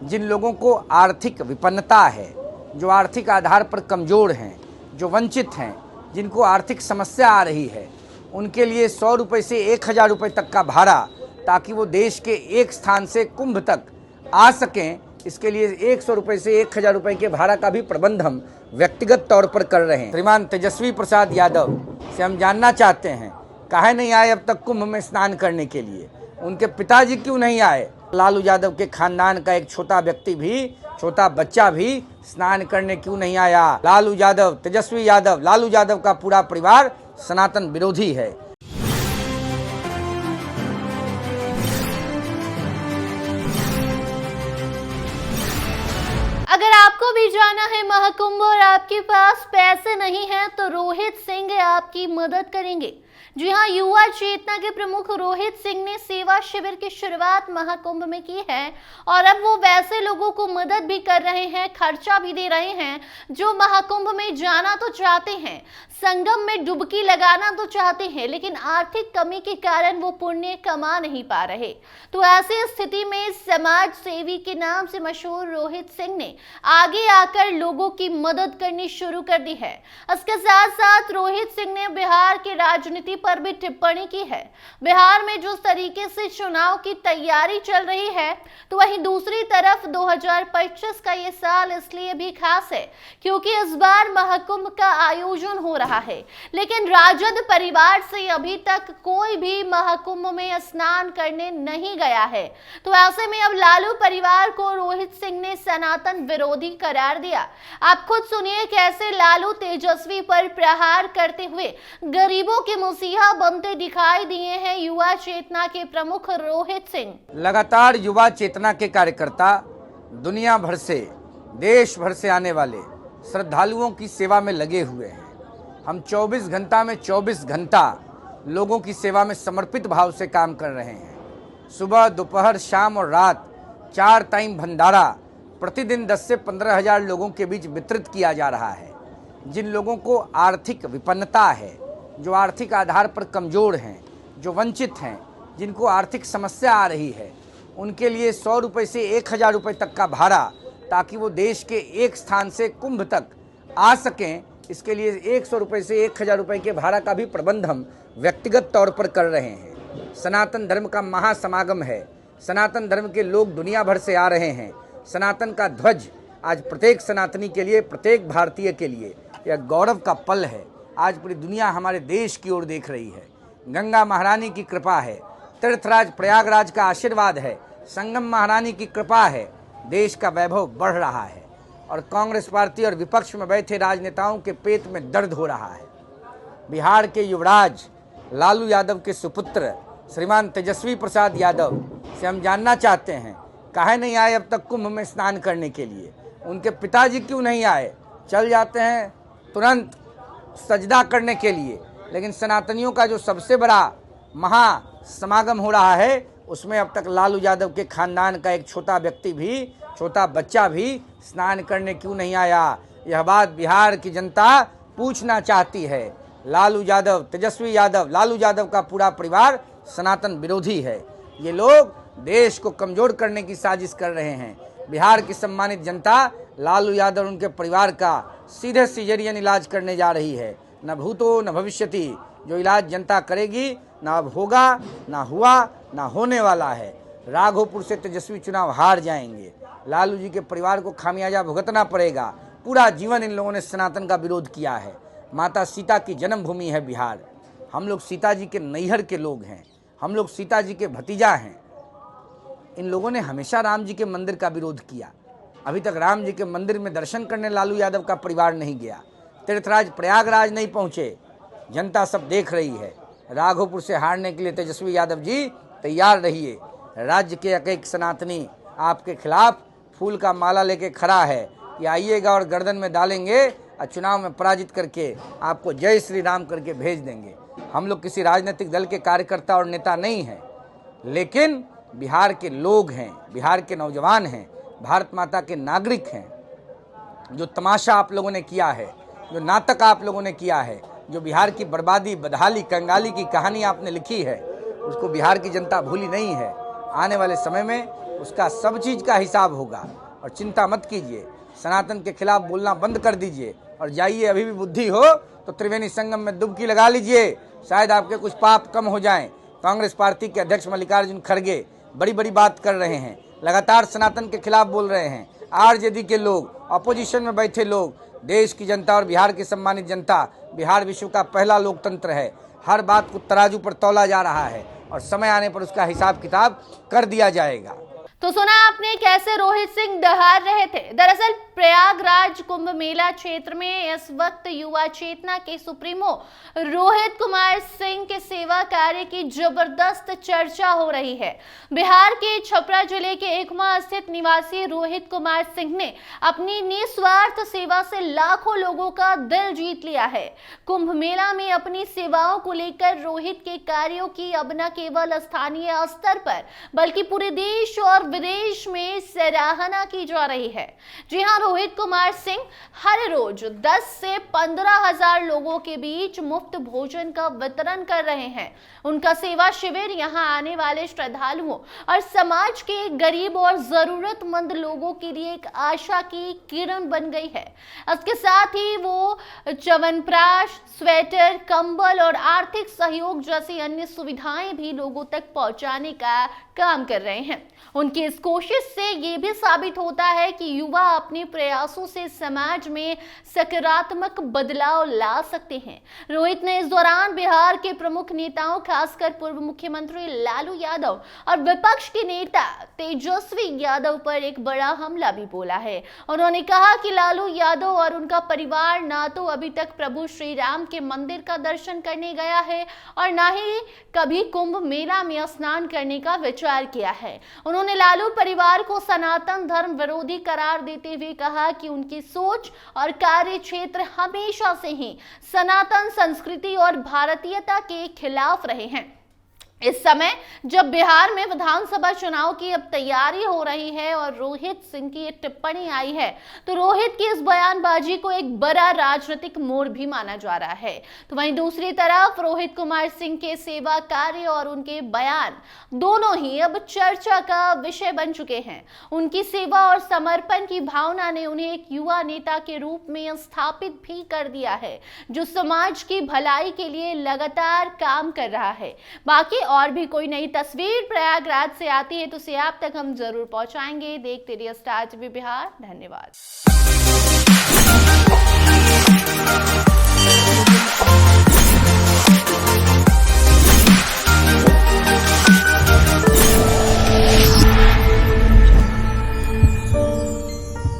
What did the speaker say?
जिन लोगों को आर्थिक विपन्नता है, जो आर्थिक आधार पर कमज़ोर हैं, जो वंचित हैं, जिनको आर्थिक समस्या आ रही है, उनके लिए 100 रुपये से 1000 रुपये तक का भाड़ा, ताकि वो देश के एक स्थान से कुंभ तक आ सकें, इसके लिए 100 रुपये से 1000 रुपये के भाड़ा का भी प्रबंध हम व्यक्तिगत तौर पर कर रहे हैं। श्रीमान तेजस्वी प्रसाद यादव से हम जानना चाहते हैं, काहे नहीं आए अब तक कुंभ में स्नान करने के लिए? उनके पिताजी क्यों नहीं आए? लालू यादव के खानदान का एक छोटा व्यक्ति भी, छोटा बच्चा भी स्नान करने क्यों नहीं आया? लालू यादव, तेजस्वी यादव, लालू यादव का पूरा परिवार सनातन विरोधी है। अगर आपको भी जाना है महाकुंभ और आपके पास पैसे नहीं हैं तो रोहित सिंह आपकी मदद करेंगे। जी हां, युवा चेतना के प्रमुख रोहित सिंह ने सेवा शिविर की शुरुआत महाकुंभ में की है और अब वो वैसे लोगों को मदद भी कर रहे हैं, खर्चा भी दे रहे हैं जो महाकुंभ में जाना तो चाहते हैं, संगम में डुबकी लगाना तो चाहते हैं, लेकिन आर्थिक कमी के कारण वो पुण्य कमा नहीं पा रहे। तो ऐसी स्थिति में समाज सेवी के नाम से मशहूर रोहित सिंह ने आगे आकर लोगों की मदद करनी शुरू कर दी है। इसके साथ साथ रोहित सिंह ने बिहार की राजनीति पर भी टिप्पणी की है। बिहार में जिस तरीके से चुनाव की तैयारी चल रही है, तो वहीं दूसरी तरफ 2025 का ये साल इसलिए भी खास है क्योंकि इस बार महाकुंभ का आयोजन हो रहा है, लेकिन राजद परिवार से अभी तक कोई भी महाकुंभ में स्नान करने नहीं गया है। तो ऐसे में अब लालू परिवार को रोहित सिंह ने सनातन विरोधी करार दिया। आप खुद सुनिए कैसे लालू तेजस्वी पर प्रहार करते हुए गरीबों के मुसीहा बनते दिखाई दिए हैं युवा चेतना के प्रमुख रोहित सिंह। लगातार युवा चेतना के कार्यकर्ता दुनिया भर से, देश भर से आने वाले श्रद्धालुओं की सेवा में लगे हुए हैं। हम 24 घंटा में 24 घंटा लोगों की सेवा में समर्पित भाव से काम कर रहे हैं। सुबह, दोपहर, शाम और रात 4 टाइम भंडारा प्रतिदिन 10 से 15 हज़ार लोगों के बीच वितरित किया जा रहा है। जिन लोगों को आर्थिक विपन्नता है, जो आर्थिक आधार पर कमज़ोर हैं, जो वंचित हैं, जिनको आर्थिक समस्या आ रही है, उनके लिए 100 रुपये से 1000 रुपये तक का भाड़ा, ताकि वो देश के एक स्थान से कुंभ तक आ सकें, इसके लिए 100 रुपये से 1000 रुपये के भाड़ा का भी प्रबंध हम व्यक्तिगत तौर पर कर रहे हैं। सनातन धर्म का महासमागम है। सनातन धर्म के लोग दुनिया भर से आ रहे हैं। सनातन का ध्वज आज प्रत्येक सनातनी के लिए, प्रत्येक भारतीय के लिए यह गौरव का पल है। आज पूरी दुनिया हमारे देश की ओर देख रही है। गंगा महारानी की कृपा है, तीर्थराज प्रयागराज का आशीर्वाद है, संगम महारानी की कृपा है, देश का वैभव बढ़ रहा है और कांग्रेस पार्टी और विपक्ष में बैठे राजनेताओं के पेट में दर्द हो रहा है। बिहार के युवराज लालू यादव के सुपुत्र श्रीमान तेजस्वी प्रसाद यादव से हम जानना चाहते हैं, काहे नहीं आए अब तक कुंभ में स्नान करने के लिए? उनके पिताजी क्यों नहीं आए? चल जाते हैं तुरंत सजदा करने के लिए, लेकिन सनातनियों का जो सबसे बड़ा महासमागम हो रहा है, उसमें अब तक लालू यादव के खानदान का एक छोटा व्यक्ति भी, छोटा बच्चा भी स्नान करने क्यों नहीं आया? यह बात बिहार की जनता पूछना चाहती है। लालू यादव, तेजस्वी यादव, लालू यादव का पूरा परिवार सनातन विरोधी है। ये लोग देश को कमज़ोर करने की साजिश कर रहे हैं। बिहार की सम्मानित जनता लालू यादव और उनके परिवार का सीधे सिजेरियन इलाज करने जा रही है। न भूतो न भविष्यति, जो इलाज जनता करेगी, ना अब होगा, ना हुआ, ना होने वाला है। राघोपुर से तेजस्वी चुनाव हार जाएंगे। लालू जी के परिवार को खामियाजा भुगतना पड़ेगा। पूरा जीवन इन लोगों ने सनातन का विरोध किया है। माता सीता की जन्मभूमि है बिहार। हम लोग सीता जी के नैहर के लोग हैं, हम लोग सीता जी के भतीजा हैं। इन लोगों ने हमेशा राम जी के मंदिर का विरोध किया। अभी तक राम जी के मंदिर में दर्शन करने लालू यादव का परिवार नहीं गया। तीर्थराज प्रयागराज नहीं पहुंचे। जनता सब देख रही है। राघोपुर से हारने के लिए तेजस्वी यादव जी तैयार रहिए। राज्य के एक सनातनी आपके खिलाफ फूल का माला लेके खड़ा है कि आइएगा और गर्दन में डालेंगे और चुनाव में पराजित करके आपको जय श्री राम करके भेज देंगे। हम लोग किसी राजनीतिक दल के कार्यकर्ता और नेता नहीं हैं, लेकिन बिहार के लोग हैं, बिहार के नौजवान हैं, भारत माता के नागरिक हैं। जो तमाशा आप लोगों ने किया है, जो नाटक आप लोगों ने किया है, जो बिहार की बर्बादी, बदहाली, कंगाली की कहानी आपने लिखी है, उसको बिहार की जनता भूली नहीं है। आने वाले समय में उसका सब चीज़ का हिसाब होगा। और चिंता मत कीजिए, सनातन के खिलाफ बोलना बंद कर दीजिए और जाइए, अभी भी बुद्धि हो तो त्रिवेणी संगम में डुबकी लगा लीजिए, शायद आपके कुछ पाप कम हो जाएं। कांग्रेस पार्टी के अध्यक्ष मल्लिकार्जुन खड़गे बड़ी बड़ी बात कर रहे हैं, लगातार सनातन के खिलाफ बोल रहे हैं। आरजेडी के लोग, अपोजिशन में बैठे लोग, देश की जनता और बिहार की सम्मानित जनता, बिहार विश्व का पहला लोकतंत्र है। हर बात को तराजू पर तौला जा रहा है और समय आने पर उसका हिसाब किताब कर दिया जाएगा। तो सुना आपने कैसे रोहित सिंह दहाड़ रहे थे। दरअसल प्रयागराज कुंभ मेला क्षेत्र में इस वक्त युवा चेतना के सुप्रीमो रोहित कुमार सिंह के सेवा कार्य की जबरदस्त चर्चा हो रही है। बिहार के छपरा जिले के एकमा स्थित निवासी रोहित कुमार सिंह ने अपनी निस्वार्थ सेवा से लाखों लोगों का दिल जीत लिया है। कुंभ मेला में अपनी सेवाओं को लेकर रोहित के कार्यों की अब न केवल स्थानीय स्तर पर बल्कि पूरे देश और विदेश में सराहना की जा रही है। जी हां, रोहित कुमार सिंह हर रोज 10 से 15,000 लोगों के बीच मुफ्त भोजन का वितरण कर रहे हैं। उनका सेवा शिविर यहां आने वाले श्रद्धालुओं और समाज के गरीब और जरूरतमंद लोगों के लिए एक आशा की किरण बन गई है। इसके साथ ही वो च्यवनप्राश, स्वेटर, कंबल और आर्थिक सहयोग जैसी अन्य सुविधाएं भी लोगों तक पहुंचाने का काम कर रहे हैं। उनकी इस कोशिश से ये भी साबित होता है कि युवा अपने प्रयासों से समाज में सकारात्मक बदलाव ला सकते हैं। रोहित ने इस दौरान बिहार के प्रमुख नेताओं, खासकर पूर्व मुख्यमंत्री लालू यादव और विपक्ष के नेता तेजस्वी यादव पर एक बड़ा हमला भी बोला है। उन्होंने कहा कि लालू यादव और उनका परिवार ना तो अभी तक प्रभु श्री राम के मंदिर का दर्शन करने गया है और ना ही कभी कुंभ मेला में स्नान करने का विचार किया है। उन्होंने लालू परिवार को सनातन धर्म विरोधी करार देते हुए कहा कि उनकी सोच और कार्य क्षेत्र हमेशा से ही सनातन संस्कृति और भारतीयता के खिलाफ रहे हैं। इस समय जब बिहार में विधानसभा चुनाव की अब तैयारी हो रही है और रोहित सिंह की ये टिप्पणी आई है, तो रोहित की इस बयानबाजी को एक बड़ा राजनीतिक मोड़ भी माना जा रहा है। तो वहीं दूसरी तरफ रोहित कुमार सिंह के सेवा कार्य और उनके बयान दोनों ही अब चर्चा का विषय बन चुके हैं। उनकी सेवा और समर्पण की भावना ने उन्हें एक युवा नेता के रूप में स्थापित भी कर दिया है, जो समाज की भलाई के लिए लगातार काम कर रहा है। बाकी और भी कोई नई तस्वीर प्रयागराज से आती है तो उसे आप तक हम जरूर पहुंचाएंगे। देखते रहिए स्टार टीवी बिहार। धन्यवाद।